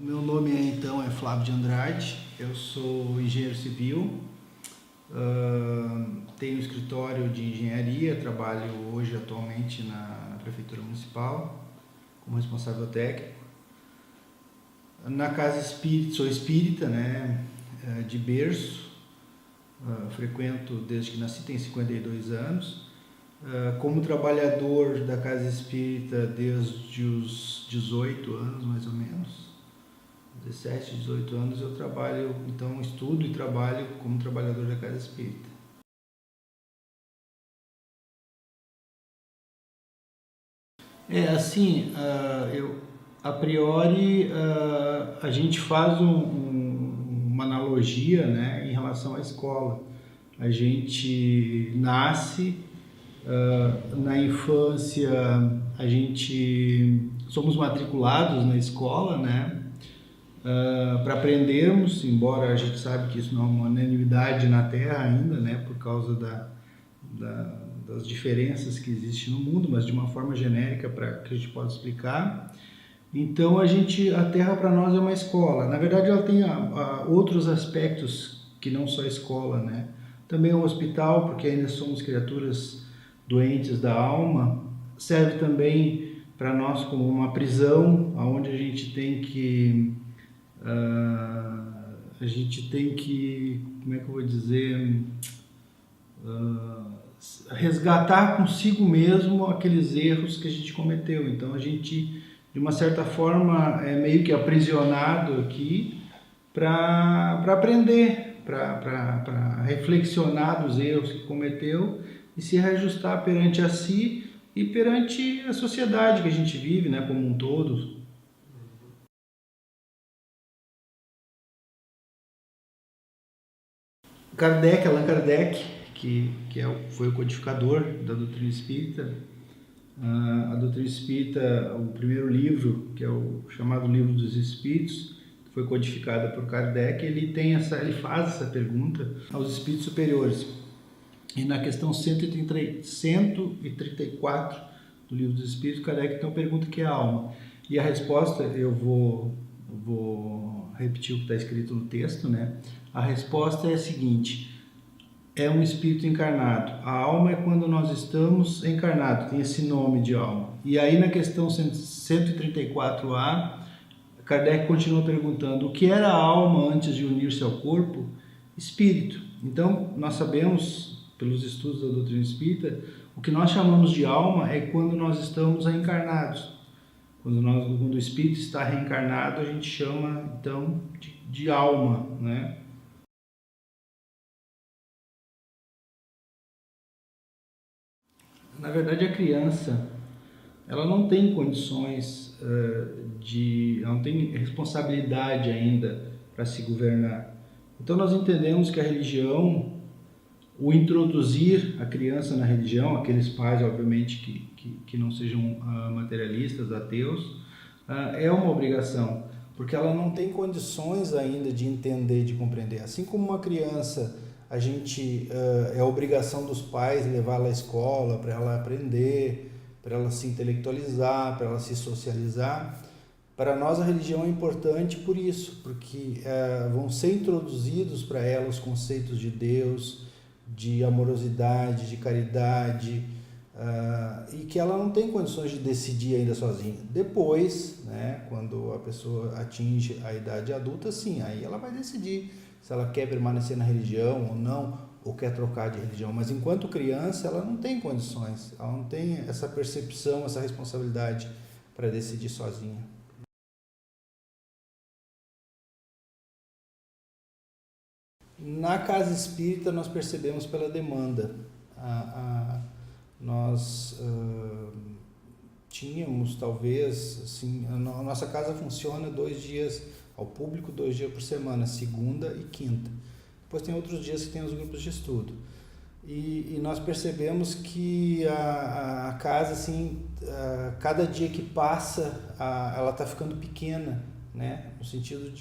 Meu nome é Flávio de Andrade, eu sou engenheiro civil, tenho um escritório de engenharia, trabalho hoje atualmente na Prefeitura Municipal como responsável técnico. Na casa espírita, sou espírita, né, de berço, frequento desde que nasci, tenho 52 anos. Como trabalhador da casa espírita desde os 18 anos, mais ou menos. 17, 18 anos eu trabalho, então estudo e trabalho como trabalhador da casa espírita. A priori, a gente faz uma analogia, né, em relação à escola. A gente nasce, na infância a gente somos matriculados na escola, né, para aprendermos, embora a gente sabe que isso não é uma unanimidade na Terra ainda, né, por causa das diferenças que existem no mundo, mas de uma forma genérica para que a gente possa explicar. Então a Terra para nós é uma escola. Na verdade ela tem outros aspectos que não só a escola, né? Também é um hospital, porque ainda somos criaturas doentes da alma. Serve também para nós como uma prisão, onde a gente tem que como é que eu vou dizer, resgatar consigo mesmo aqueles erros que a gente cometeu. Então a gente, de uma certa forma, é meio que aprisionado aqui para aprender, para reflexionar dos erros que cometeu e se reajustar perante a si e perante a sociedade que a gente vive, né, como um todo. Allan Kardec, foi o codificador da doutrina espírita. A doutrina espírita, o primeiro livro, que é o chamado Livro dos Espíritos, que foi codificado por Kardec, ele faz essa pergunta aos espíritos superiores. E na questão 134 do Livro dos Espíritos, Kardec então pergunta o que é a alma. E a resposta, eu vou repetir o que está escrito no texto, né? A resposta é a seguinte: é um espírito encarnado. A alma é quando nós estamos encarnados, tem esse nome de alma. E aí na questão 134A, Kardec continua perguntando o que era a alma antes de unir-se ao corpo? Espírito. Então nós sabemos, pelos estudos da doutrina espírita, o que nós chamamos de alma é quando nós estamos reencarnados. Quando o espírito está reencarnado, a gente chama então de alma, né? Na verdade, a criança, ela não tem condições ela não tem responsabilidade ainda para se governar. Então nós entendemos que a religião, o introduzir a criança na religião, aqueles pais, obviamente, que não sejam materialistas, ateus, é uma obrigação, porque ela não tem condições ainda de entender, de compreender. Assim como uma criança, é obrigação dos pais levá-la à escola para ela aprender, para ela se intelectualizar, para ela se socializar. Para nós a religião é importante por isso, porque vão ser introduzidos para ela os conceitos de Deus, de amorosidade, de caridade, e que ela não tem condições de decidir ainda sozinha. Depois, né, quando a pessoa atinge a idade adulta, sim, aí ela vai decidir se ela quer permanecer na religião ou não, ou quer trocar de religião. Mas enquanto criança, ela não tem condições, ela não tem essa percepção, essa responsabilidade para decidir sozinha. Na casa espírita nós percebemos pela demanda. Nós tínhamos talvez, assim, a nossa casa funciona 2 dias ao público, 2 dias por semana, segunda e quinta. Depois tem outros dias que tem os grupos de estudo. E nós percebemos que a casa, assim, cada dia que passa, ela está ficando pequena, né? No sentido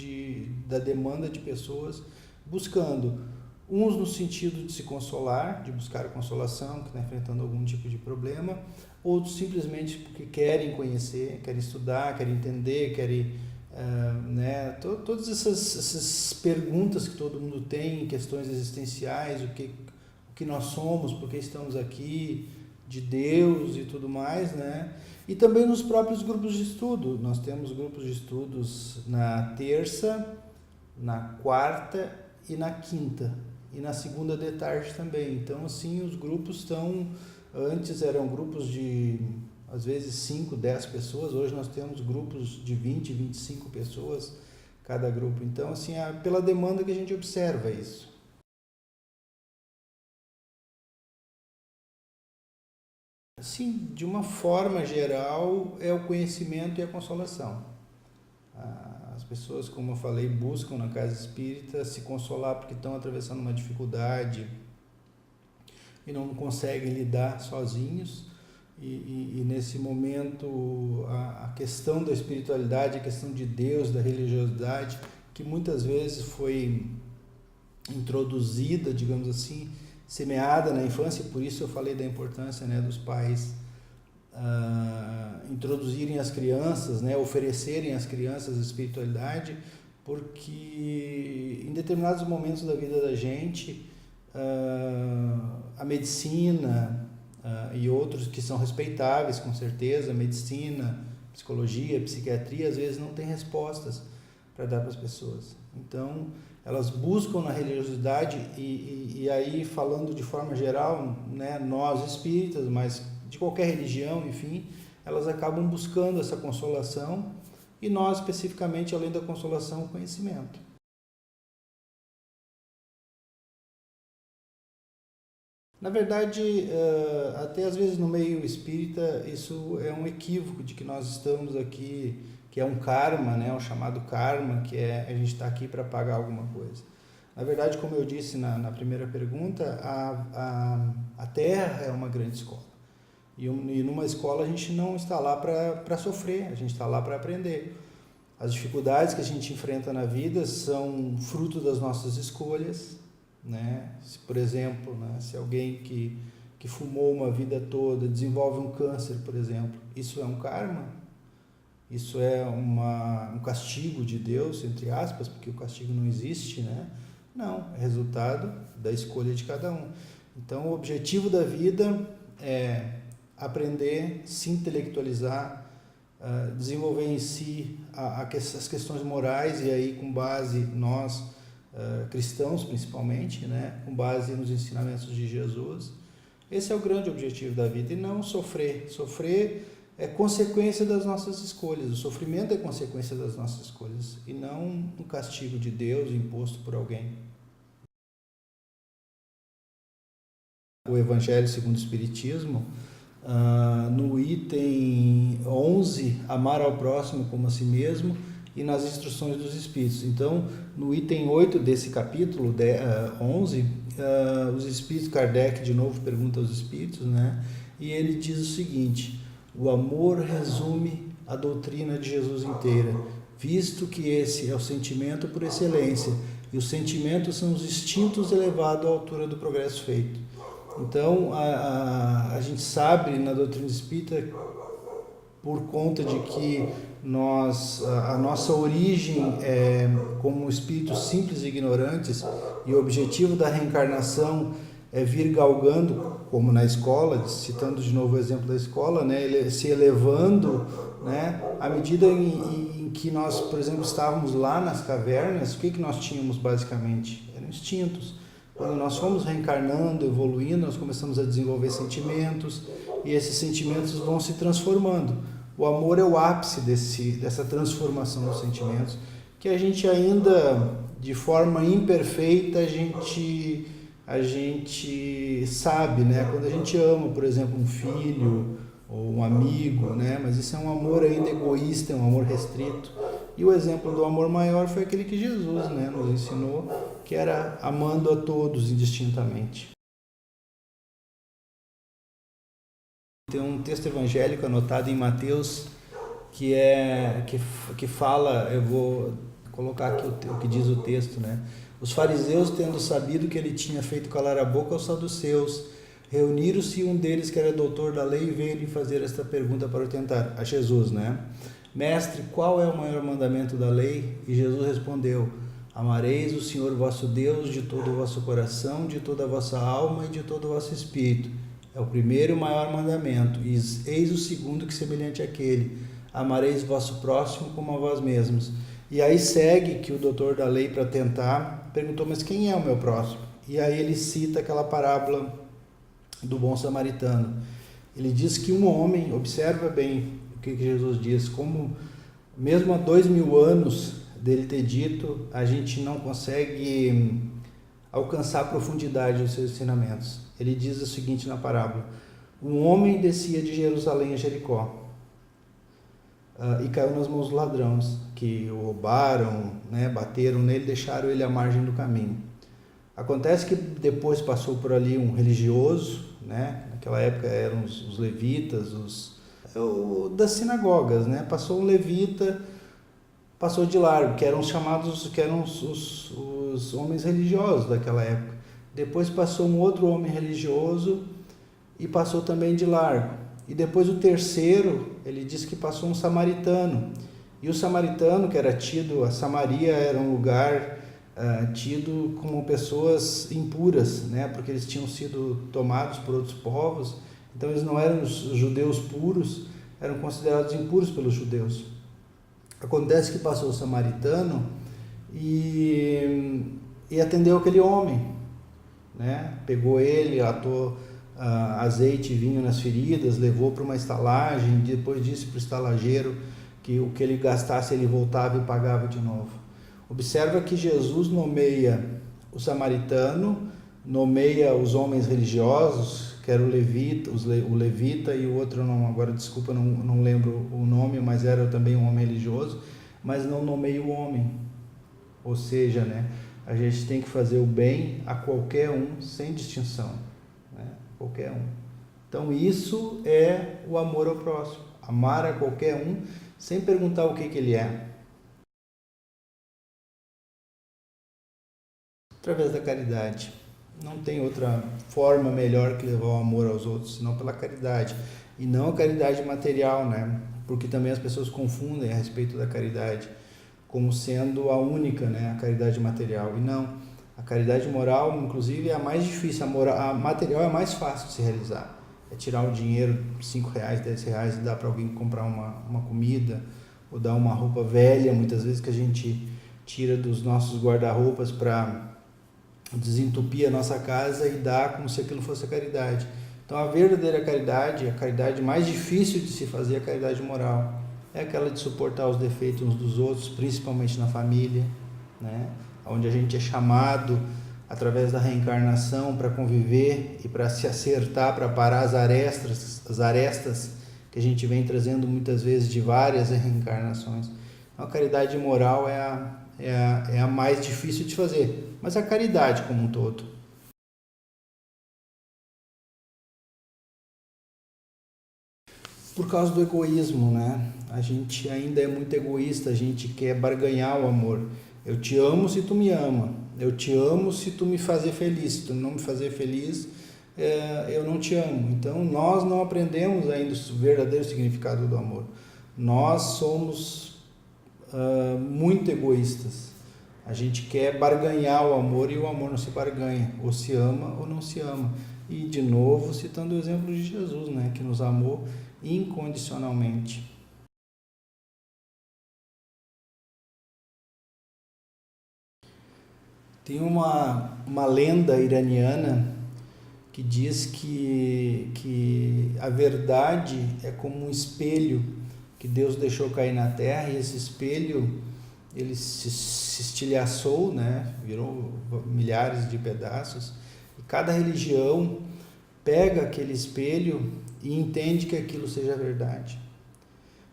da demanda de pessoas buscando, uns no sentido de se consolar, de buscar a consolação, que está enfrentando algum tipo de problema, outros simplesmente porque querem conhecer, querem estudar, querem entender, querem né? Todas essas perguntas que todo mundo tem, questões existenciais, o que nós somos, por que estamos aqui, de Deus e tudo mais, né? E também nos próprios grupos de estudo. Nós temos grupos de estudos na terça, na quarta e na quinta. E na segunda de tarde também. Então, assim, os grupos estão... Antes eram grupos de, às vezes, 5, 10 pessoas. Hoje nós temos grupos de 20, 25 pessoas cada grupo. Então, assim, pela demanda que a gente observa isso. Sim, de uma forma geral, é o conhecimento e a consolação. As pessoas, como eu falei, buscam na casa espírita se consolar porque estão atravessando uma dificuldade e não conseguem lidar sozinhos. E nesse momento, a questão da espiritualidade, a questão de Deus, da religiosidade, que muitas vezes foi introduzida, digamos assim, semeada na infância, por isso eu falei da importância, né, dos pais introduzirem as crianças, né, oferecerem às crianças a espiritualidade, porque em determinados momentos da vida da gente, a medicina e outros que são respeitáveis, com certeza, medicina, psicologia, psiquiatria, às vezes não tem respostas para dar para as pessoas. Então, elas buscam na religiosidade e aí, falando de forma geral, né, nós espíritas, mas de qualquer religião, enfim, elas acabam buscando essa consolação e nós, especificamente, além da consolação, o conhecimento. Na verdade, até às vezes no meio espírita, isso é um equívoco de que nós estamos aqui, que é um karma, né, o chamado karma, que é a gente está aqui para pagar alguma coisa. Na verdade, como eu disse na primeira pergunta, a Terra é uma grande escola. E numa escola a gente não está lá para sofrer, a gente está lá para aprender. As dificuldades que a gente enfrenta na vida são fruto das nossas escolhas, né? Se, por exemplo, né, se alguém que fumou uma vida toda desenvolve um câncer, por exemplo, isso é um karma? Isso é um castigo de Deus, entre aspas, porque o castigo não existe, né? Não, é resultado da escolha de cada um. Então, o objetivo da vida é aprender, se intelectualizar, desenvolver em si as questões morais, e aí com base nós, cristãos principalmente, né? Com base nos ensinamentos de Jesus. Esse é o grande objetivo da vida, e não sofrer. Sofrer é consequência das nossas escolhas, o sofrimento é consequência das nossas escolhas, e não um castigo de Deus imposto por alguém. O Evangelho segundo o Espiritismo, no item 11, amar ao próximo como a si mesmo, e nas instruções dos Espíritos. Então, no item 8 desse capítulo 11, os Espíritos, Kardec de novo pergunta aos Espíritos, né? E ele diz o seguinte: o amor resume a doutrina de Jesus inteira, visto que esse é o sentimento por excelência, e os sentimentos são os instintos elevados à altura do progresso feito. Então, a gente sabe na doutrina espírita, por conta de que a nossa origem é como espíritos simples e ignorantes, e o objetivo da reencarnação é vir galgando, como na escola, citando de novo o exemplo da escola, né, se elevando, né, à medida em que nós, por exemplo, estávamos lá nas cavernas, o que nós tínhamos basicamente? Eram instintos. Quando nós fomos reencarnando, evoluindo, nós começamos a desenvolver sentimentos, e esses sentimentos vão se transformando. O amor é o ápice dessa transformação dos sentimentos, que a gente ainda, de forma imperfeita, a gente sabe, né? Quando a gente ama, por exemplo, um filho ou um amigo, né? Mas isso é um amor ainda egoísta, é um amor restrito. E o exemplo do amor maior foi aquele que Jesus, né, nos ensinou, que era amando a todos indistintamente. Tem um texto evangélico anotado em Mateus que fala, eu vou colocar aqui o que diz o texto, né? Os fariseus, tendo sabido que ele tinha feito calar a boca aos saduceus, reuniram-se, e um deles, que era doutor da lei, veio lhe fazer esta pergunta para o tentar, a Jesus, né? Mestre, qual é o maior mandamento da lei? E Jesus respondeu: amareis o Senhor vosso Deus de todo o vosso coração, de toda a vossa alma e de todo o vosso espírito. É o primeiro e maior mandamento. E eis o segundo, que semelhante àquele: amareis vosso próximo como a vós mesmos. E aí segue que o doutor da lei, para tentar, perguntou: mas quem é o meu próximo? E aí ele cita aquela parábola do bom samaritano. Ele diz que um homem, observa bem o que Jesus diz, como mesmo há 2000 anos dele ter dito, a gente não consegue alcançar a profundidade dos seus ensinamentos. Ele diz o seguinte na parábola: um homem descia de Jerusalém a Jericó e caiu nas mãos dos ladrões, que o roubaram, né, bateram nele, deixaram ele à margem do caminho. Acontece que depois passou por ali um religioso, né? Naquela época eram os levitas, das sinagogas, né? Passou um levita, passou de largo, que eram os chamados, que eram os homens religiosos daquela época. Depois passou um outro homem religioso e passou também de largo. E depois o terceiro, ele disse que passou um samaritano. E o samaritano, que era tido, a Samaria era um lugar tido como pessoas impuras, né? Porque eles tinham sido tomados por outros povos, então eles não eram os judeus puros, eram considerados impuros pelos judeus. Acontece que passou o samaritano e atendeu aquele homem, né? Pegou ele, atou azeite e vinho nas feridas, levou para uma estalagem, depois disse para o estalageiro que o que ele gastasse ele voltava e pagava de novo. Observa que Jesus nomeia o samaritano, nomeia os homens religiosos, que era o levita e o outro, não, agora desculpa, não lembro o nome, mas era também um homem religioso, mas não nomeia o homem. Ou seja, né, a gente tem que fazer o bem a qualquer um, sem distinção, né, qualquer um. Então isso é o amor ao próximo, amar a qualquer um, sem perguntar o que ele é. Através da caridade. Não tem outra forma melhor que levar o amor aos outros, senão pela caridade. E não a caridade material, né? Porque também as pessoas confundem a respeito da caridade como sendo a única, né? A caridade material. E não. A caridade moral, inclusive, é a mais difícil. A material é a mais fácil de se realizar. É tirar o dinheiro, R$5, R$10, e dar para alguém comprar uma comida, ou dar uma roupa velha, muitas vezes, que a gente tira dos nossos guarda-roupas para desentupir a nossa casa e dar como se aquilo fosse a caridade. Então a verdadeira caridade, a caridade mais difícil de se fazer, é a caridade moral. É aquela de suportar os defeitos uns dos outros, principalmente na família, né? Onde a gente é chamado através da reencarnação para conviver e para se acertar, para parar as arestas que a gente vem trazendo muitas vezes de várias reencarnações. Então a caridade moral é a mais difícil de fazer, mas a caridade como um todo. Por causa do egoísmo, né? A gente ainda é muito egoísta, a gente quer barganhar o amor. Eu te amo se tu me ama, eu te amo se tu me fazer feliz, se tu não me fazer feliz, eu não te amo. Então nós não aprendemos ainda o verdadeiro significado do amor. Nós somos muito egoístas. A gente quer barganhar o amor e o amor não se barganha, ou se ama ou não se ama. E de novo citando o exemplo de Jesus, né, que nos amou incondicionalmente. Tem uma lenda iraniana que diz que a verdade é como um espelho que Deus deixou cair na terra, e esse espelho ele se estilhaçou, né? Virou milhares de pedaços, e cada religião pega aquele espelho e entende que aquilo seja verdade.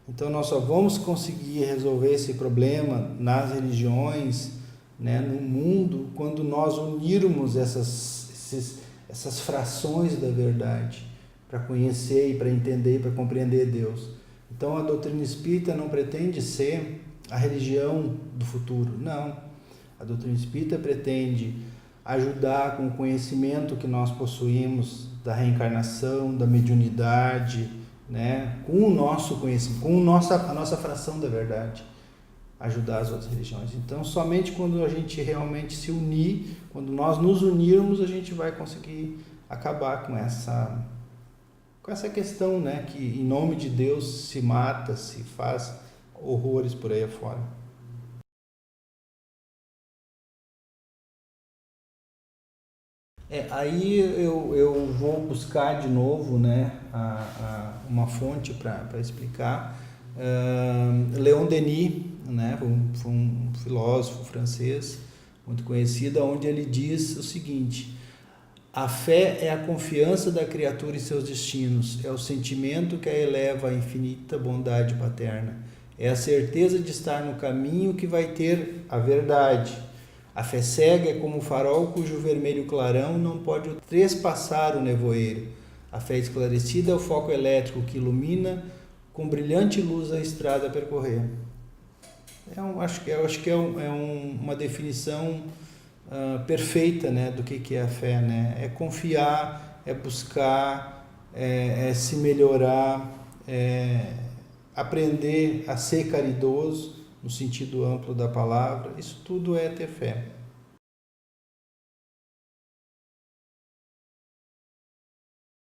Então nós só vamos conseguir resolver esse problema nas religiões, né, no mundo, quando nós unirmos essas frações da verdade para conhecer e para entender e para compreender Deus. Então a doutrina espírita não pretende ser a religião do futuro, não. A doutrina espírita pretende ajudar com o conhecimento que nós possuímos da reencarnação, da mediunidade, né, com o nosso conhecimento, com a nossa fração da verdade, ajudar as outras religiões. Então, somente quando a gente realmente se unir, quando nós nos unirmos, a gente vai conseguir acabar com essa questão, né, que em nome de Deus se mata, se faz horrores por aí afora. Aí eu vou buscar de novo, né, uma fonte para explicar. Leon Denis, né, foi um filósofo francês muito conhecido, onde ele diz o seguinte: a fé é a confiança da criatura em seus destinos, é o sentimento que a eleva à infinita bondade paterna, é a certeza de estar no caminho que vai ter a verdade. A fé cega é como o farol cujo vermelho clarão não pode trespassar o nevoeiro. A fé esclarecida é o foco elétrico que ilumina com brilhante luz a estrada a percorrer. Acho que é uma definição perfeita, né, do que é a fé, né? É confiar, é buscar, é se melhorar, é aprender a ser caridoso, no sentido amplo da palavra. Isso tudo é ter fé.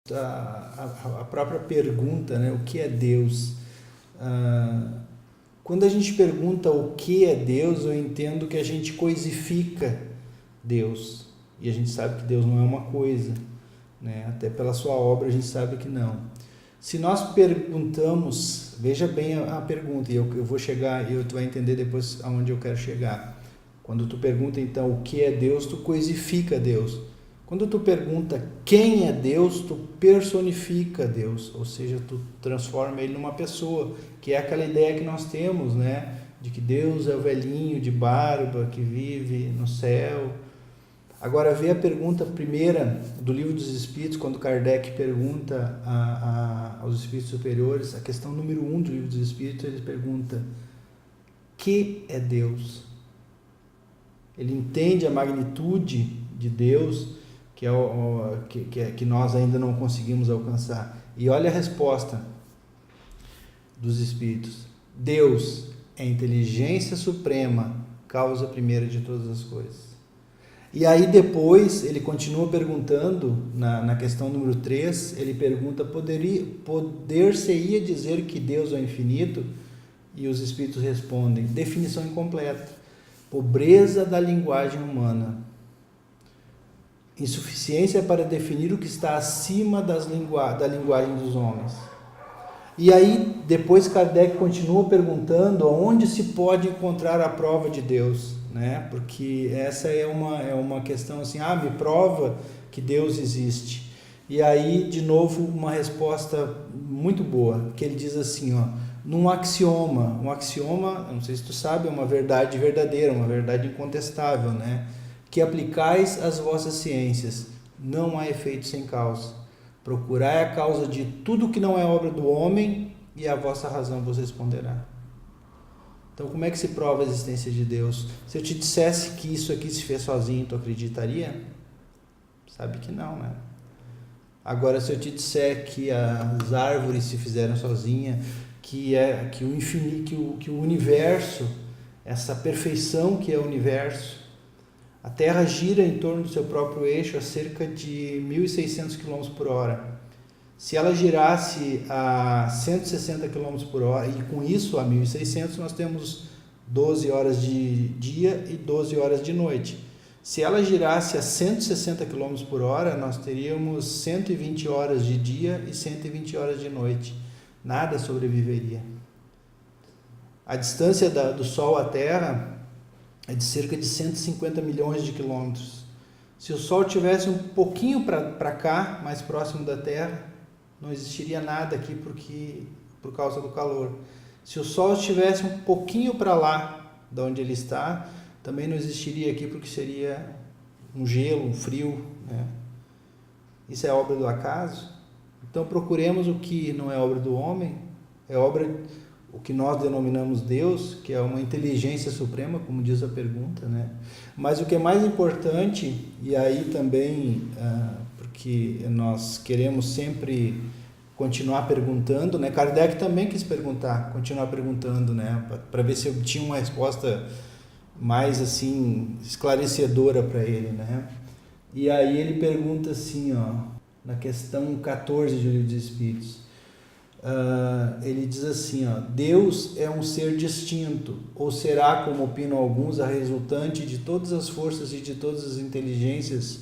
A própria pergunta, né, o que é Deus? Quando a gente pergunta o que é Deus, eu entendo que a gente coisifica Deus. E a gente sabe que Deus não é uma coisa, né? Até pela sua obra a gente sabe que não. Se nós perguntamos, veja bem a pergunta, e eu vou chegar, e tu vai entender depois aonde eu quero chegar. Quando tu pergunta então o que é Deus, tu coisifica Deus. Quando tu pergunta quem é Deus, tu personifica Deus, ou seja, tu transforma ele numa pessoa, que é aquela ideia que nós temos, né? De que Deus é o velhinho de barba que vive no céu. Agora, vê a pergunta primeira do Livro dos Espíritos, quando Kardec pergunta aos Espíritos superiores, a questão número 1 do Livro dos Espíritos, ele pergunta: que é Deus? Ele entende a magnitude de Deus, que nós ainda não conseguimos alcançar. E olha a resposta dos Espíritos: Deus é a inteligência suprema, causa primeira de todas as coisas. E aí depois ele continua perguntando, na questão número 3, ele pergunta: poder-se-ia dizer que Deus é o infinito? E os Espíritos respondem: definição incompleta, pobreza da linguagem humana, insuficiência para definir o que está acima da linguagem dos homens. E aí depois Kardec continua perguntando onde se pode encontrar a prova de Deus, né? Porque essa é uma questão assim: me prova que Deus existe. E aí de novo uma resposta muito boa, que ele diz assim, num axioma, eu não sei se tu sabe, é uma verdade verdadeira, uma verdade incontestável, né? Que aplicais às vossas ciências, não há efeito sem causa. Procurai a causa de tudo que não é obra do homem, e a vossa razão vos responderá. Então, como é que se prova a existência de Deus? Se eu te dissesse que isso aqui se fez sozinho, tu acreditaria? Sabe que não, né? Agora, se eu te disser que as árvores se fizeram sozinhas, que o infinito, que o universo, essa perfeição que é o universo, a Terra gira em torno do seu próprio eixo a cerca de 1.600 km por hora. Se ela girasse a 160 km por hora, e com isso a 1.600, nós temos 12 horas de dia e 12 horas de noite. Se ela girasse a 160 km por hora, nós teríamos 120 horas de dia e 120 horas de noite. Nada sobreviveria. A distância do Sol à Terra é de cerca de 150 milhões de quilômetros. Se o Sol tivesse um pouquinho para cá, mais próximo da Terra, não existiria nada aqui por causa do calor. Se o Sol estivesse um pouquinho para lá, de onde ele está, também não existiria aqui, porque seria um gelo, um frio, né? Isso é obra do acaso? Então procuremos o que não é obra do homem, é obra o que nós denominamos Deus, que é uma inteligência suprema, como diz a pergunta, né? Mas o que é mais importante, e aí também porque nós queremos sempre continuar perguntando, né? Kardec também quis continuar perguntando, né? Para ver se eu tinha uma resposta mais assim esclarecedora para ele, né? E aí ele pergunta assim, ó, na questão 14 do Livro dos Espíritos, ele diz assim, ó, Deus é um ser distinto, ou será, como opinam alguns, a resultante de todas as forças e de todas as inteligências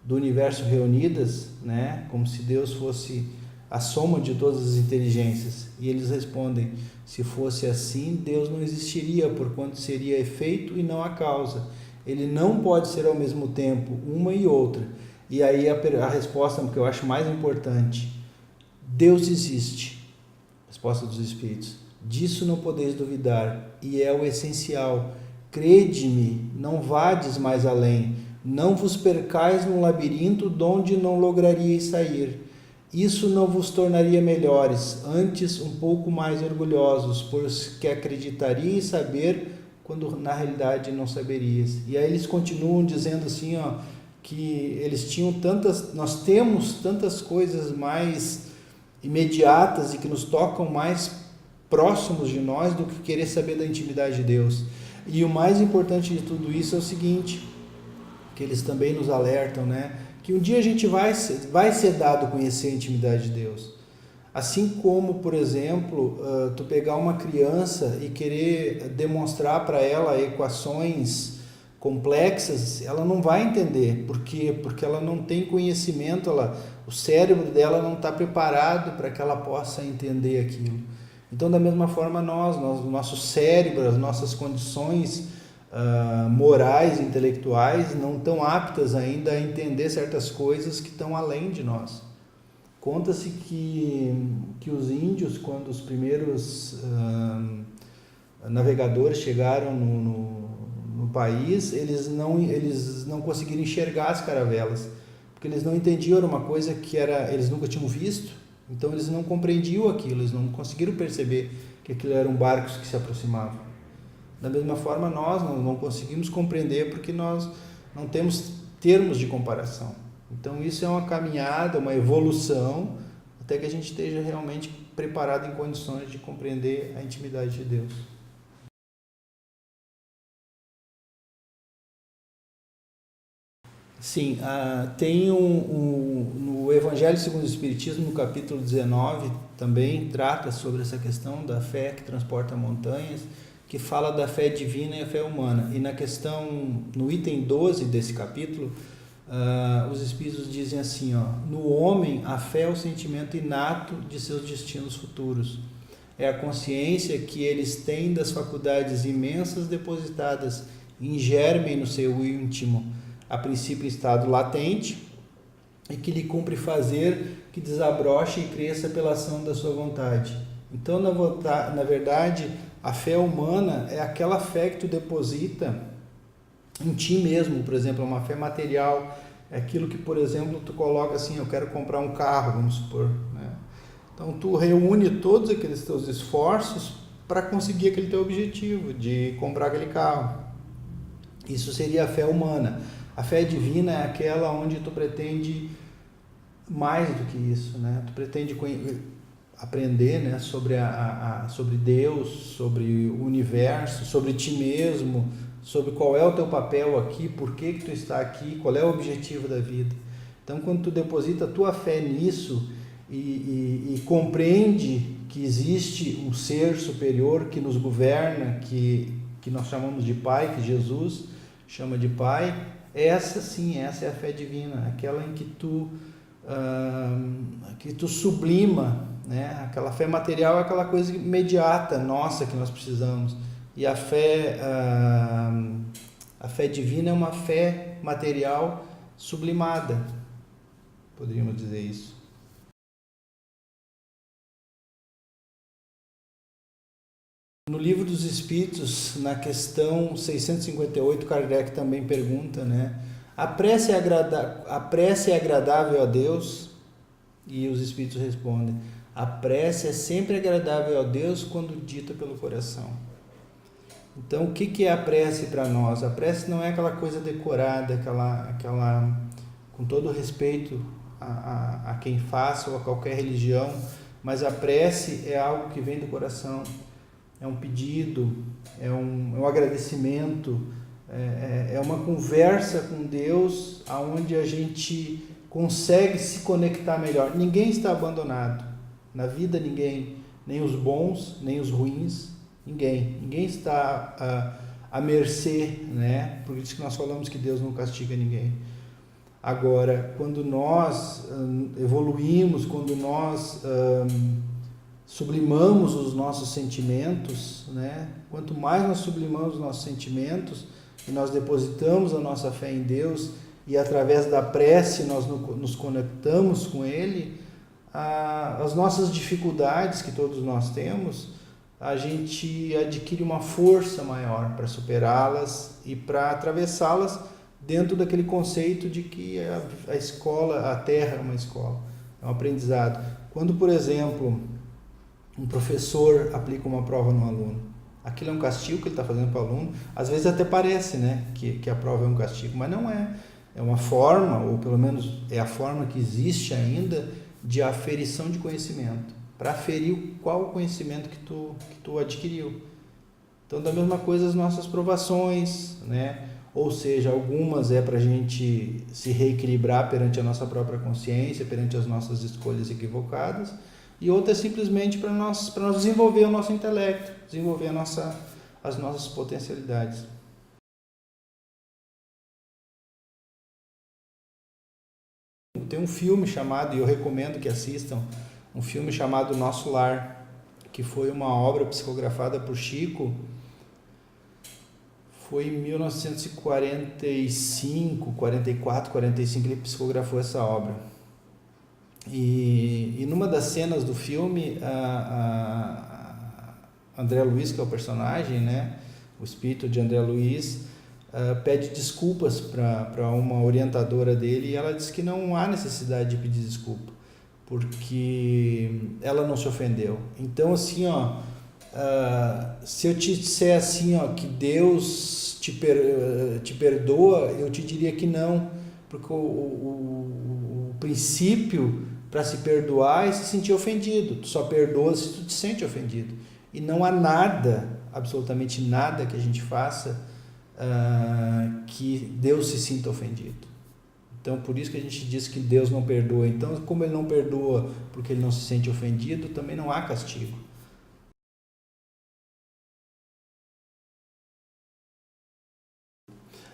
do universo reunidas, né? Como se Deus fosse a soma de todas as inteligências. E eles respondem, se fosse assim, Deus não existiria, porquanto seria efeito e não a causa. Ele não pode ser ao mesmo tempo uma e outra. E aí a resposta que eu acho mais importante, Deus existe. Resposta dos Espíritos. Disso não podeis duvidar, e é o essencial. Crede-me, não vades mais além. Não vos percais num labirinto donde não lograríeis sair. Isso não vos tornaria melhores, antes um pouco mais orgulhosos, pois que acreditaríeis saber quando na realidade não saberias. E aí eles continuam dizendo assim, ó, que eles tinham nós temos tantas coisas mais imediatas e que nos tocam mais próximos de nós do que querer saber da intimidade de Deus. E o mais importante de tudo isso é o seguinte, que eles também nos alertam, né? Que um dia a gente vai ser dado a conhecer a intimidade de Deus. Assim como, por exemplo, tu pegar uma criança e querer demonstrar para ela equações complexas, ela não vai entender. Por quê? Porque ela não tem conhecimento, o cérebro dela não está preparado para que ela possa entender aquilo. Então, da mesma forma, o nosso cérebro, as nossas condições morais, intelectuais, não estão aptas ainda a entender certas coisas que estão além de nós. Conta-se que os índios, quando os primeiros navegadores chegaram no país, eles não conseguiram enxergar as caravelas, porque eles não entendiam, era uma coisa que eles nunca tinham visto, então eles não compreendiam aquilo, eles não conseguiram perceber que aquilo eram barcos que se aproximavam. Da mesma forma, nós não conseguimos compreender porque nós não temos termos de comparação. Então, isso é uma caminhada, uma evolução, até que a gente esteja realmente preparado em condições de compreender a intimidade de Deus. Sim, tem no Evangelho segundo o Espiritismo, no capítulo 19, também trata sobre essa questão da fé que transporta montanhas, que fala da fé divina e a fé humana. E no item 12 desse capítulo, os Espíritos dizem assim, ó, no homem a fé é o sentimento inato de seus destinos futuros. É a consciência que eles têm das faculdades imensas depositadas em germe no seu íntimo, a princípio em estado latente, e que lhe cumpre fazer que desabroche e cresça pela ação da sua vontade. Então, na verdade, a fé humana é aquela fé que tu deposita em ti mesmo, por exemplo, é uma fé material, é aquilo que, por exemplo, tu coloca assim, eu quero comprar um carro, vamos supor, né? Então, tu reúne todos aqueles teus esforços para conseguir aquele teu objetivo de comprar aquele carro. Isso seria a fé humana. A fé divina é aquela onde tu pretende mais do que isso, né? Tu pretende aprender, né, sobre Deus, sobre o universo, sobre ti mesmo, sobre qual é o teu papel aqui, por que tu está aqui, qual é o objetivo da vida. Então, quando tu deposita a tua fé nisso e compreende que existe um ser superior que nos governa, que nós chamamos de Pai, que Jesus chama de Pai, essa é a fé divina, aquela em que tu sublima, né? Aquela fé material é aquela coisa imediata nossa que nós precisamos, e a fé divina é uma fé material sublimada, poderíamos dizer isso. No Livro dos Espíritos, na questão 658, Kardec também pergunta, né? A prece é agradável a Deus? E os Espíritos respondem, a prece é sempre agradável a Deus quando dita pelo coração. Então, o que é a prece para nós? A prece não é aquela coisa decorada, aquela com todo respeito a quem faça ou a qualquer religião, mas a prece é algo que vem do coração, é um pedido, é um agradecimento, é uma conversa com Deus onde a gente consegue se conectar melhor. Ninguém está abandonado. Na vida ninguém, nem os bons, nem os ruins, ninguém está à mercê, né? Por isso que nós falamos que Deus não castiga ninguém. Agora, quando nós evoluímos, quando nós sublimamos os nossos sentimentos, né? Quanto mais nós sublimamos os nossos sentimentos e nós depositamos a nossa fé em Deus e através da prece nós nos conectamos com Ele, as nossas dificuldades que todos nós temos, a gente adquire uma força maior para superá-las e para atravessá-las dentro daquele conceito de que a escola, a Terra é uma escola, é um aprendizado. Quando, por exemplo, um professor aplica uma prova no aluno, aquilo é um castigo que ele está fazendo para o aluno. Às vezes até parece, né, que a prova é um castigo, mas não é. É uma forma, ou pelo menos é a forma que existe ainda, de aferição de conhecimento, para aferir qual o conhecimento que tu adquiriu. Então, da mesma coisa as nossas provações, né? Ou seja, algumas é para a gente se reequilibrar perante a nossa própria consciência, perante as nossas escolhas equivocadas, e outras simplesmente para nós desenvolver o nosso intelecto, desenvolver as nossas potencialidades. Tem um filme chamado, e eu recomendo que assistam, um filme chamado Nosso Lar, que foi uma obra psicografada por Chico. Foi em 1945, 44, 45 ele psicografou essa obra. E numa das cenas do filme, a André Luiz, que é o personagem, né, o espírito de André Luiz, pede desculpas para uma orientadora dele, e ela diz que não há necessidade de pedir desculpa, porque ela não se ofendeu. Então, assim, se eu te disser assim, que Deus te perdoa, eu te diria que não, porque o princípio para se perdoar é se sentir ofendido. Tu só perdoa se tu te sente ofendido. E não há nada, absolutamente nada que a gente faça que Deus se sinta ofendido. Então, por isso que a gente diz que Deus não perdoa. Então, como Ele não perdoa porque Ele não se sente ofendido, também não há castigo.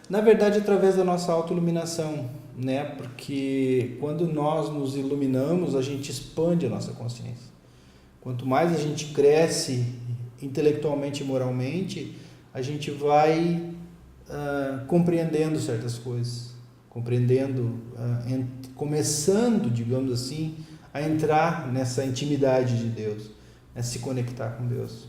Na verdade, através da nossa autoiluminação, né? Porque quando nós nos iluminamos, a gente expande a nossa consciência. Quanto mais a gente cresce intelectualmente e moralmente, a gente vai compreendendo certas coisas, começando, digamos assim, a entrar nessa intimidade de Deus, a se conectar com Deus.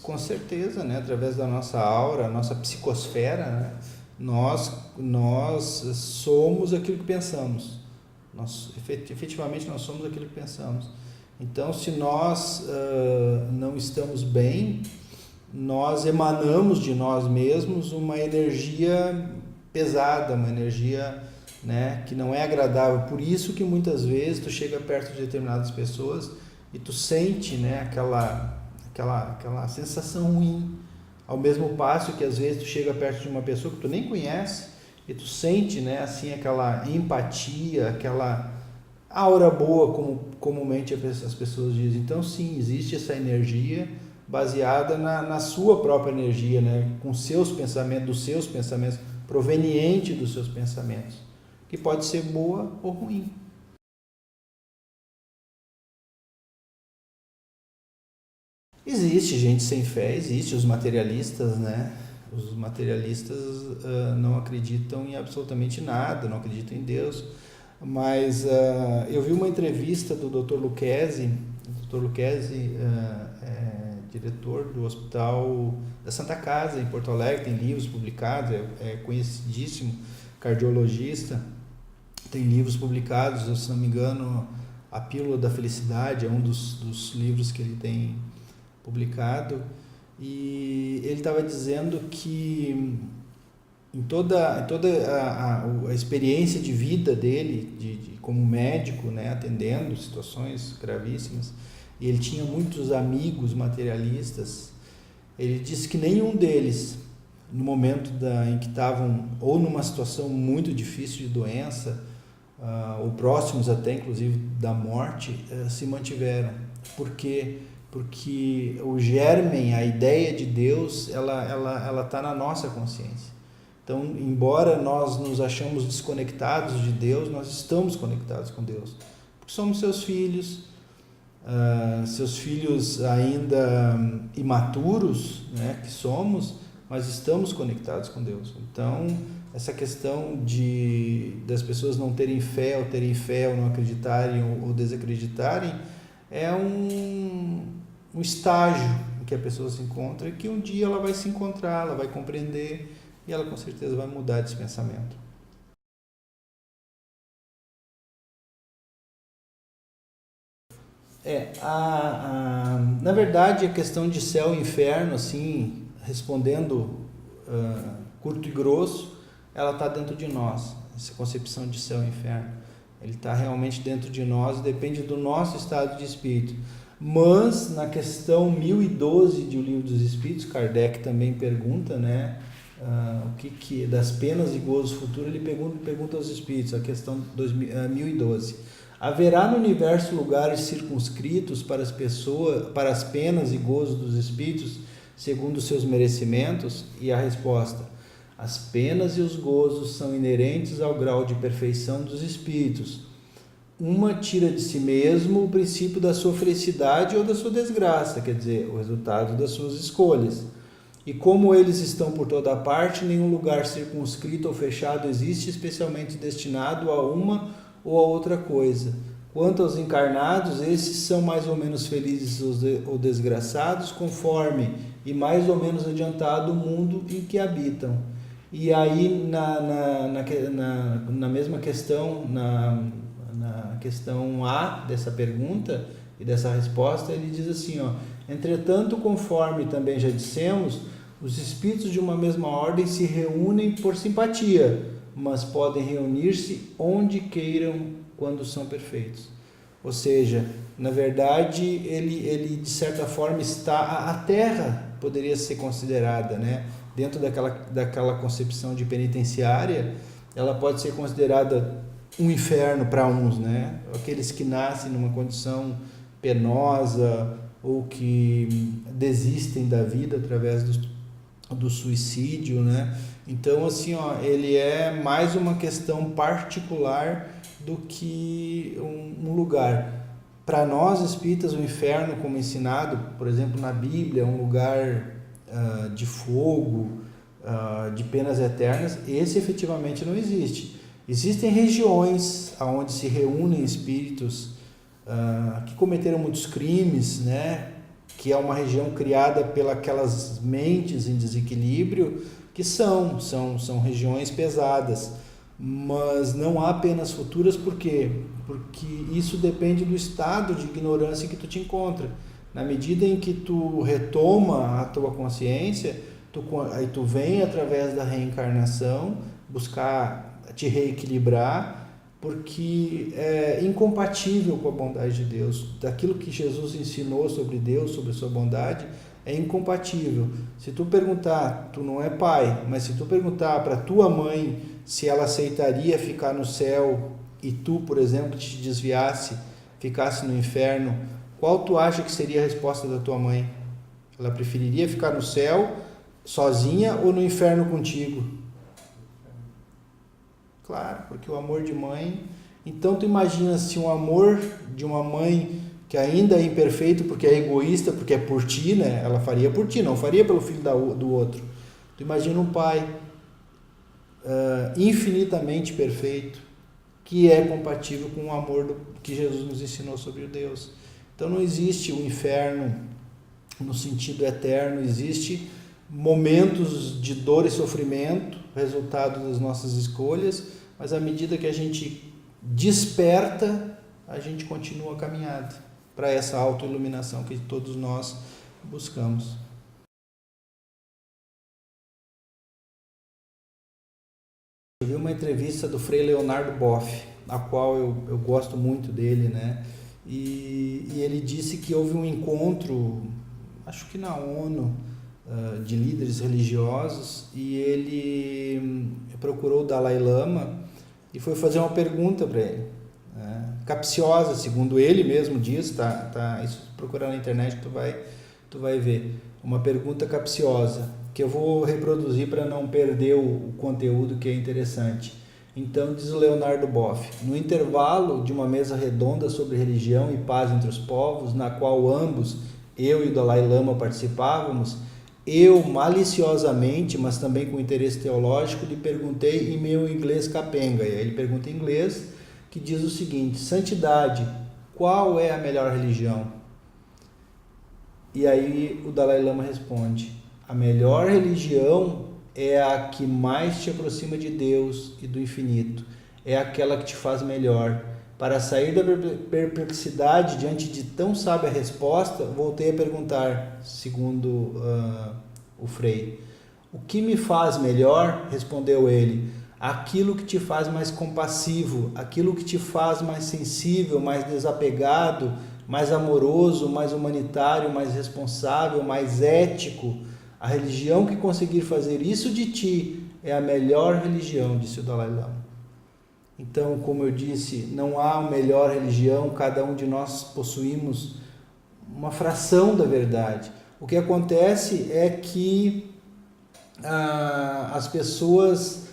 Com certeza, né? Através da nossa aura, nossa psicosfera, né? Nós somos aquilo que pensamos. Efetivamente, nós somos aquilo que pensamos. Então, se nós não estamos bem, nós emanamos de nós mesmos uma energia pesada, uma energia, né, que não é agradável. Por isso que muitas vezes tu chega perto de determinadas pessoas e tu sente, né, aquela sensação ruim, ao mesmo passo que às vezes tu chega perto de uma pessoa que tu nem conhece e tu sente, né, assim, aquela empatia, aquela aura boa, como comumente as pessoas dizem. Então, sim, existe essa energia baseada na sua própria energia, né, com seus pensamentos, dos seus pensamentos, proveniente dos seus pensamentos, que pode ser boa ou ruim. Existe gente sem fé, existe os materialistas, né? Os materialistas não acreditam em absolutamente nada, não acreditam em Deus. Mas eu vi uma entrevista do Dr. Lucchesi. O Dr. Lucchesi é diretor do Hospital da Santa Casa, em Porto Alegre, tem livros publicados, é conhecidíssimo cardiologista, tem livros publicados, se não me engano, A Pílula da Felicidade é um dos livros que ele tem publicado, e ele estava dizendo que em toda a experiência de vida dele, como médico, né, atendendo situações gravíssimas, e ele tinha muitos amigos materialistas. Ele disse que nenhum deles, no momento em que estavam ou numa situação muito difícil de doença, ou próximos até inclusive da morte, se mantiveram. Por quê? Porque o germen, a ideia de Deus, ela está na nossa consciência. Então, embora nós nos achamos desconectados de Deus, nós estamos conectados com Deus, porque somos seus filhos ainda imaturos, né, que somos, mas estamos conectados com Deus. Então, essa questão das pessoas não terem fé, ou não acreditarem, ou desacreditarem, é um estágio em que a pessoa se encontra, e que um dia ela vai se encontrar, ela vai compreender, e ela com certeza vai mudar desse pensamento. Na verdade, a questão de céu e inferno, assim, respondendo curto e grosso, ela está dentro de nós, essa concepção de céu e inferno. Ele está realmente dentro de nós, depende do nosso estado de espírito. Mas, na questão 1012 de O Livro dos Espíritos, Kardec também pergunta, né, o que das penas e gozos futuros, ele pergunta aos espíritos, a questão 1012. Haverá no universo lugares circunscritos para as penas e gozos dos espíritos, segundo os seus merecimentos? E a resposta: as penas e os gozos são inerentes ao grau de perfeição dos espíritos. Uma tira de si mesmo o princípio da sua felicidade ou da sua desgraça, quer dizer, o resultado das suas escolhas. E como eles estão por toda parte, nenhum lugar circunscrito ou fechado existe especialmente destinado a uma ou a outra coisa. Quanto aos encarnados, esses são mais ou menos felizes ou desgraçados, conforme e mais ou menos adiantado o mundo em que habitam. E aí, na mesma questão, na questão A dessa pergunta e dessa resposta, ele diz assim, entretanto, conforme também já dissemos, os espíritos de uma mesma ordem se reúnem por simpatia, mas podem reunir-se onde queiram quando são perfeitos. Ou seja, na verdade, ele de certa forma a Terra poderia ser considerada, né, dentro daquela concepção de penitenciária, ela pode ser considerada um inferno para uns, né? Aqueles que nascem numa condição penosa ou que desistem da vida através do suicídio, né? Então, assim, ele é mais uma questão particular do que um lugar. Para nós espíritas, o inferno, como ensinado, por exemplo, na Bíblia, é um lugar de fogo, de penas eternas. Esse efetivamente não existe. Existem regiões onde se reúnem espíritos que cometeram muitos crimes, né? Que é uma região criada pelas mentes em desequilíbrio, que são regiões pesadas, mas não há penas futuras. Por quê? Porque isso depende do estado de ignorância em que tu te encontra. Na medida em que tu retoma a tua consciência, aí tu vem através da reencarnação buscar te reequilibrar, porque é incompatível com a bondade de Deus. Daquilo que Jesus ensinou sobre Deus, sobre a sua bondade, é incompatível. Se tu perguntar, tu não é pai, mas se tu perguntar para tua mãe se ela aceitaria ficar no céu e tu, por exemplo, te desviasse, ficasse no inferno, qual tu acha que seria a resposta da tua mãe? Ela preferiria ficar no céu sozinha ou no inferno contigo? Claro, porque o amor de mãe... Então, tu imagina se um amor de uma mãe que ainda é imperfeito, porque é egoísta, porque é por ti, né? Ela faria por ti, não faria pelo filho do outro. Tu imagina um pai infinitamente perfeito, que é compatível com o amor que Jesus nos ensinou sobre o Deus. Então, não existe o inferno no sentido eterno, existe momentos de dor e sofrimento, resultado das nossas escolhas, mas à medida que a gente desperta, a gente continua a caminhada para essa autoiluminação que todos nós buscamos. vi uma entrevista do Frei Leonardo Boff, a qual eu gosto muito dele, né? E ele disse que houve um encontro, acho que na ONU, de líderes religiosos, e ele procurou o Dalai Lama e foi fazer uma pergunta para ele, né? Capciosa, segundo ele mesmo diz, isso procurar na internet tu vai ver, uma pergunta capciosa, que eu vou reproduzir para não perder o conteúdo, que é interessante. Então, diz o Leonardo Boff: no intervalo de uma mesa redonda sobre religião e paz entre os povos, na qual ambos, eu e o Dalai Lama, participávamos, eu, maliciosamente, mas também com interesse teológico, lhe perguntei em meu inglês capenga. E aí ele pergunta em inglês, que diz o seguinte: santidade, qual é a melhor religião? E aí o Dalai Lama responde: a melhor religião é a que mais te aproxima de Deus e do infinito. É aquela que te faz melhor. Para sair da perplexidade diante de tão sábia resposta, voltei a perguntar, segundo o Frei. O que me faz melhor? Respondeu ele. Aquilo que te faz mais compassivo, aquilo que te faz mais sensível, mais desapegado, mais amoroso, mais humanitário, mais responsável, mais ético. A religião que conseguir fazer isso de ti é a melhor religião, disse o Dalai Lama. Então, como eu disse, não há uma melhor religião, cada um de nós possuímos uma fração da verdade. O que acontece é que as pessoas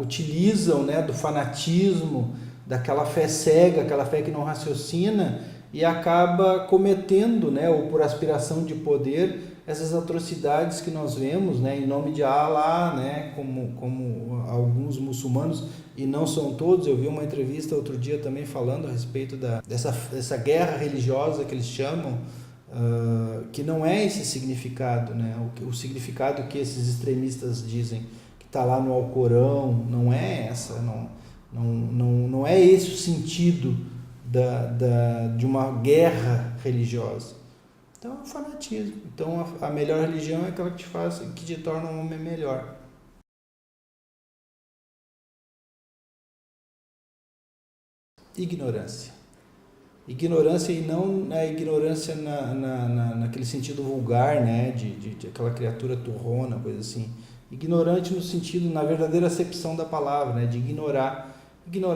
utilizam, né, do fanatismo, daquela fé cega, aquela fé que não raciocina, e acaba cometendo, né, ou por aspiração de poder, essas atrocidades que nós vemos, né, em nome de Allah, né, como alguns muçulmanos, e não são todos. Eu vi uma entrevista outro dia também falando a respeito dessa guerra religiosa que eles chamam, que não é esse significado, né, o significado que esses extremistas dizem, que está lá no Alcorão, não é essa, não é esse o sentido de uma guerra religiosa. Então é um fanatismo. Então a melhor religião é aquela que te torna um homem melhor. Ignorância. Ignorância, e não a ignorância naquele sentido vulgar, né, de aquela criatura turrona, coisa assim. Ignorante no sentido, na verdadeira acepção da palavra, né, de ignorar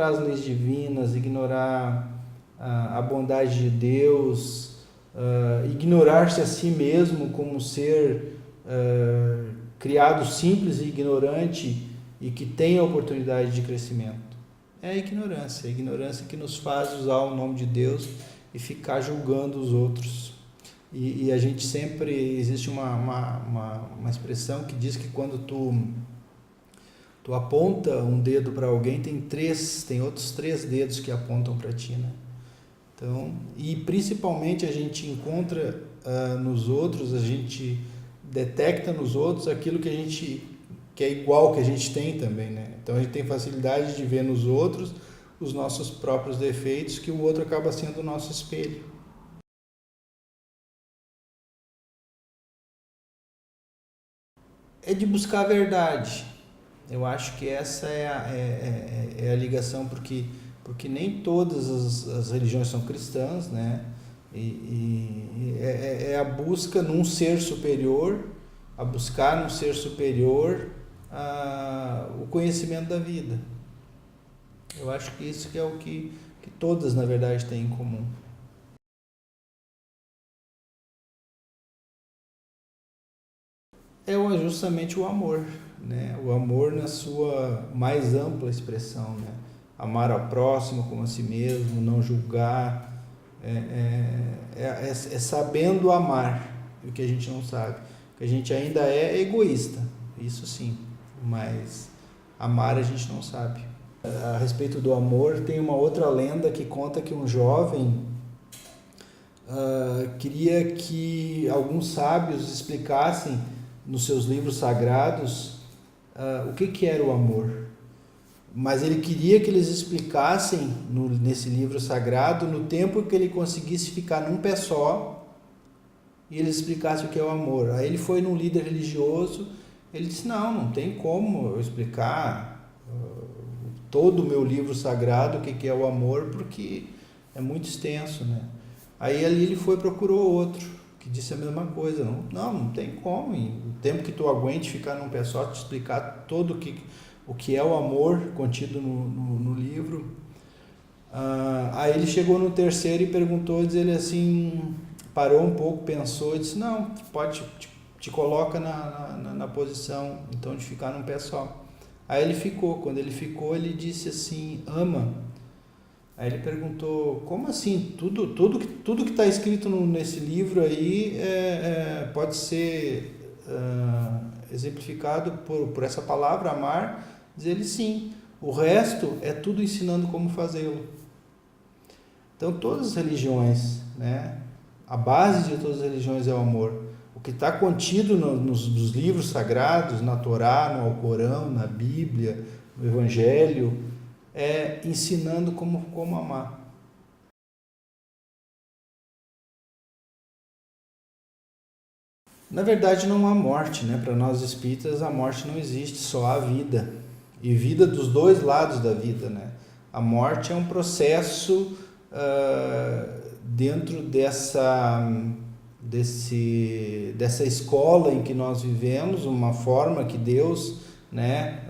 as leis divinas, ignorar a bondade de Deus, ignorar-se a si mesmo como ser criado simples e ignorante e que tem a oportunidade de crescimento. É a ignorância que nos faz usar o nome de Deus e ficar julgando os outros. E a gente sempre, existe uma expressão que diz que quando tu aponta um dedo para alguém, tem outros 3 dedos que apontam para ti, né? Então, e principalmente a gente encontra nos outros, a gente detecta nos outros aquilo que é igual que a gente tem também, né? Então a gente tem facilidade de ver nos outros os nossos próprios defeitos, que o outro acaba sendo o nosso espelho. É de buscar a verdade. Eu acho que essa é a ligação, porque nem todas as religiões são cristãs, né? E é a busca num ser superior, a buscar num ser superior o conhecimento da vida. Eu acho que isso que é o que todas, na verdade, têm em comum. É justamente o amor, né? O amor na sua mais ampla expressão, né? Amar ao próximo como a si mesmo, não julgar, é sabendo amar o que a gente não sabe. Que a gente ainda é egoísta, isso sim, mas amar a gente não sabe. A respeito do amor, tem uma outra lenda que conta que um jovem queria que alguns sábios explicassem nos seus livros sagrados o que era o amor. Mas ele queria que eles explicassem nesse livro sagrado no tempo que ele conseguisse ficar num pé só e eles explicassem o que é o amor. Aí ele foi num líder religioso, ele disse: não tem como eu explicar todo o meu livro sagrado, o que é o amor, porque é muito extenso, né? Aí ali ele foi e procurou outro, que disse a mesma coisa. Não tem como. O tempo que tu aguente ficar num pé só, te explicar todo o que é o amor contido no livro. Aí ele chegou no terceiro e perguntou, diz ele assim, parou um pouco, pensou e disse, não, pode, te coloca na posição, então, de ficar num pé só. Aí ele ficou. Quando ele ficou, ele disse assim, ama. Aí ele perguntou, como assim? Tudo que está escrito nesse livro aí pode ser exemplificado por essa palavra, amar? Diz ele, sim. O resto é tudo ensinando como fazê-lo. Então, todas as religiões, né? A base de todas as religiões é o amor. O que está contido nos livros sagrados, na Torá, no Alcorão, na Bíblia, no Evangelho, é ensinando como amar. Na verdade, não há morte, né? Para nós espíritas, a morte não existe, só há vida. E vida dos dois lados da vida, né? A morte é um processo dentro dessa escola em que nós vivemos, uma forma que Deus, né,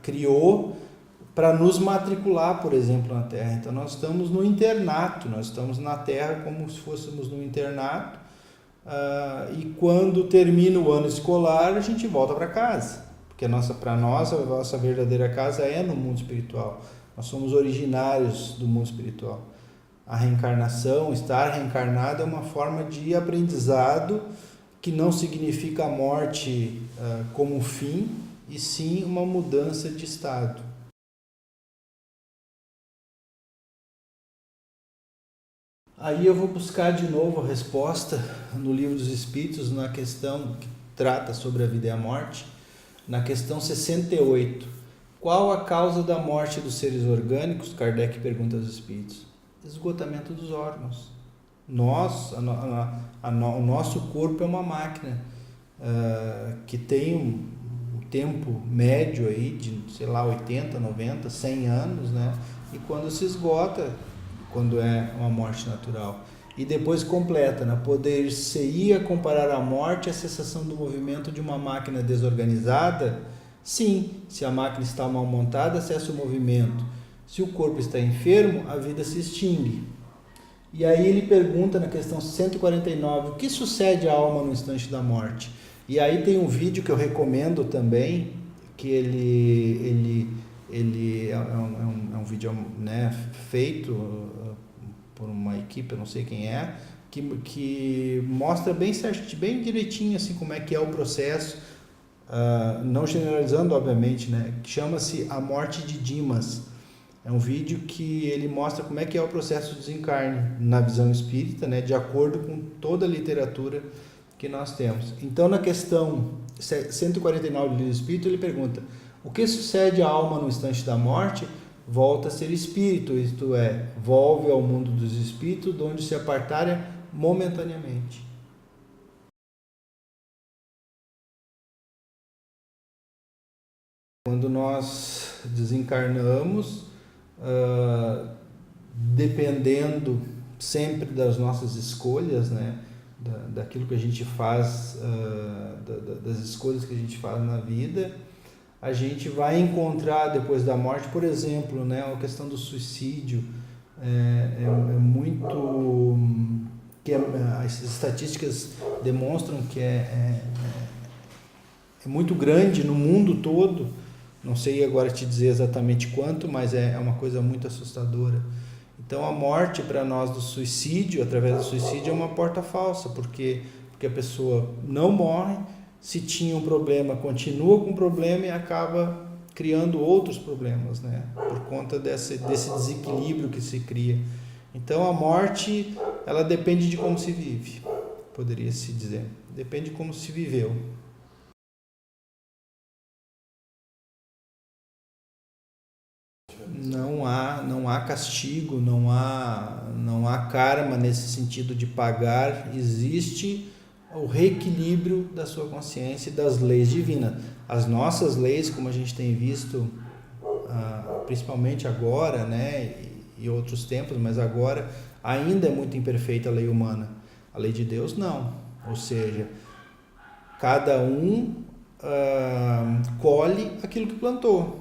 criou para nos matricular, por exemplo, na Terra. Então nós estamos no internato, nós estamos na Terra como se fôssemos no internato, e quando termina o ano escolar a gente volta para casa, porque para nós a nossa verdadeira casa é no mundo espiritual. Nós somos originários do mundo espiritual. A reencarnação, estar reencarnado, é uma forma de aprendizado que não significa a morte como fim, e sim uma mudança de estado. Aí eu vou buscar de novo a resposta no Livro dos Espíritos, na questão que trata sobre a vida e a morte, na questão 68. Qual a causa da morte dos seres orgânicos? Kardec pergunta aos espíritos. Esgotamento dos órgãos. O nosso corpo é uma máquina que tem um tempo médio aí de, 80, 90, 100 anos, né? E quando se esgota, quando é uma morte natural. E depois completa, né? Poder-se-ia comparar a morte à cessação do movimento de uma máquina desorganizada? Sim, se a máquina está mal montada, cessa o movimento. Se o corpo está enfermo, a vida se extingue. E aí ele pergunta na questão 149, o que sucede à alma no instante da morte? E aí tem um vídeo que eu recomendo também, que ele é um vídeo, né, feito por uma equipe, eu não sei quem é, que mostra bem certo, bem direitinho assim como é que é o processo, não generalizando obviamente, né, que chama-se A Morte de Dimas. É um vídeo que ele mostra como é que é o processo de desencarne na visão espírita, né, de acordo com toda a literatura que nós temos. Então, na questão 149 do Livro do Espírito, ele pergunta: o que sucede à alma no instante da morte? Volta a ser espírito, isto é, volve ao mundo dos espíritos, de onde se apartarem momentaneamente. Quando nós desencarnamos, dependendo sempre das nossas escolhas, né, daquilo que a gente faz, das escolhas que a gente faz na vida, a gente vai encontrar depois da morte, por exemplo, né, a questão do suicídio é muito, que as estatísticas demonstram que é muito grande no mundo todo. Não sei agora te dizer exatamente quanto, mas é uma coisa muito assustadora. Então a morte para nós do suicídio, através do suicídio, é uma porta falsa, porque a pessoa não morre, se tinha um problema, continua com o problema e acaba criando outros problemas, né? Por conta desse desequilíbrio que se cria. Então a morte, ela depende de como se vive, poderia se dizer. Depende de como se viveu. Não há castigo, não há karma nesse sentido de pagar. Existe o reequilíbrio da sua consciência e das leis divinas. As nossas leis, como a gente tem visto, principalmente agora, né, e outros tempos, mas agora ainda é muito imperfeita a lei humana. A lei de Deus não. Ou seja, cada um colhe aquilo que plantou.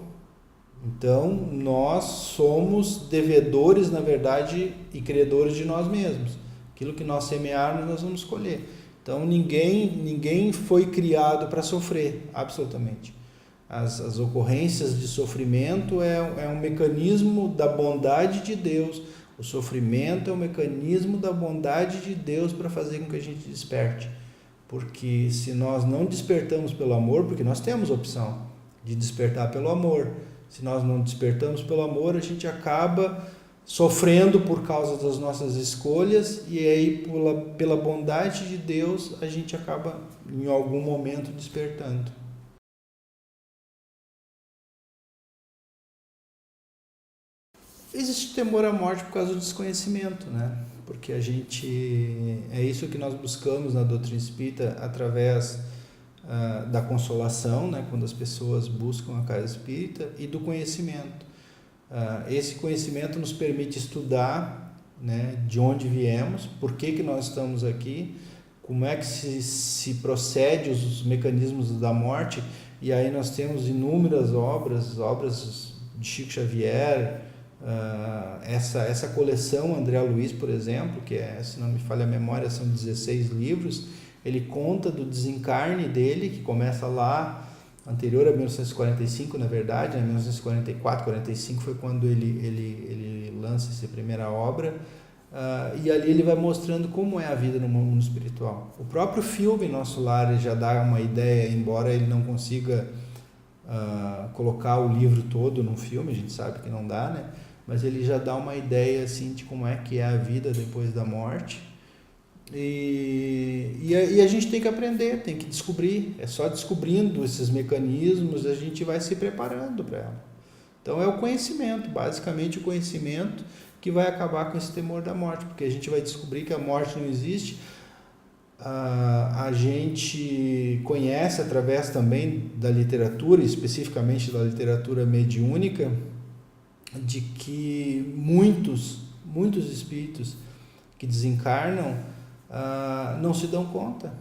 Então, nós somos devedores, na verdade, e credores de nós mesmos. Aquilo que nós semearmos, nós vamos colher. Então, ninguém foi criado para sofrer, absolutamente. As ocorrências de sofrimento é um mecanismo da bondade de Deus. O sofrimento é um mecanismo da bondade de Deus para fazer com que a gente desperte. Porque se nós não despertamos pelo amor, porque nós temos a opção de despertar pelo amor, se nós não despertamos pelo amor, a gente acaba sofrendo por causa das nossas escolhas, e aí pela bondade de Deus a gente acaba em algum momento despertando. Existe temor à morte por causa do desconhecimento, né? Porque é isso que nós buscamos na doutrina espírita através da consolação, né? Quando as pessoas buscam a casa espírita, e do conhecimento. Esse conhecimento nos permite estudar, né, de onde viemos, por que nós estamos aqui, como é que se procede os mecanismos da morte, e aí nós temos inúmeras obras de Chico Xavier, essa coleção André Luiz, por exemplo, que se não me falha a memória, são 16 livros, ele conta do desencarne dele, que começa lá, anterior a 1945, na verdade, em 1944, 45 foi quando ele lança essa primeira obra, e ali ele vai mostrando como é a vida no mundo espiritual. O próprio filme Nosso Lar já dá uma ideia, embora ele não consiga colocar o livro todo num filme, a gente sabe que não dá, né? Mas ele já dá uma ideia assim, de como é que é a vida depois da morte. E a gente tem que aprender, tem que descobrir. É só descobrindo esses mecanismos a gente vai se preparando para ela. Então é o conhecimento, basicamente o conhecimento, que vai acabar com esse temor da morte, porque a gente vai descobrir que a morte não existe. A gente conhece através também da literatura, especificamente da literatura mediúnica, de que muitos espíritos que desencarnam não se dão conta.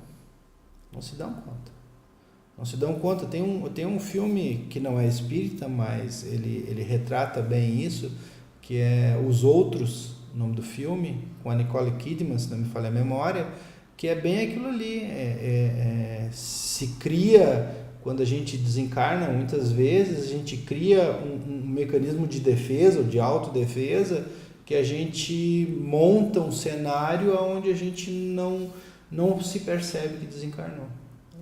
Tem um filme que não é espírita, mas ele retrata bem isso, que é Os Outros, o nome do filme, com a Nicole Kidman, se não me falha a memória, que é bem aquilo ali. Se cria, quando a gente desencarna, muitas vezes a gente cria um mecanismo de defesa ou de autodefesa, que a gente monta um cenário onde a gente não se percebe que desencarnou.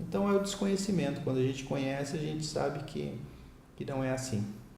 Então é o desconhecimento. Quando a gente conhece, a gente sabe que não é assim.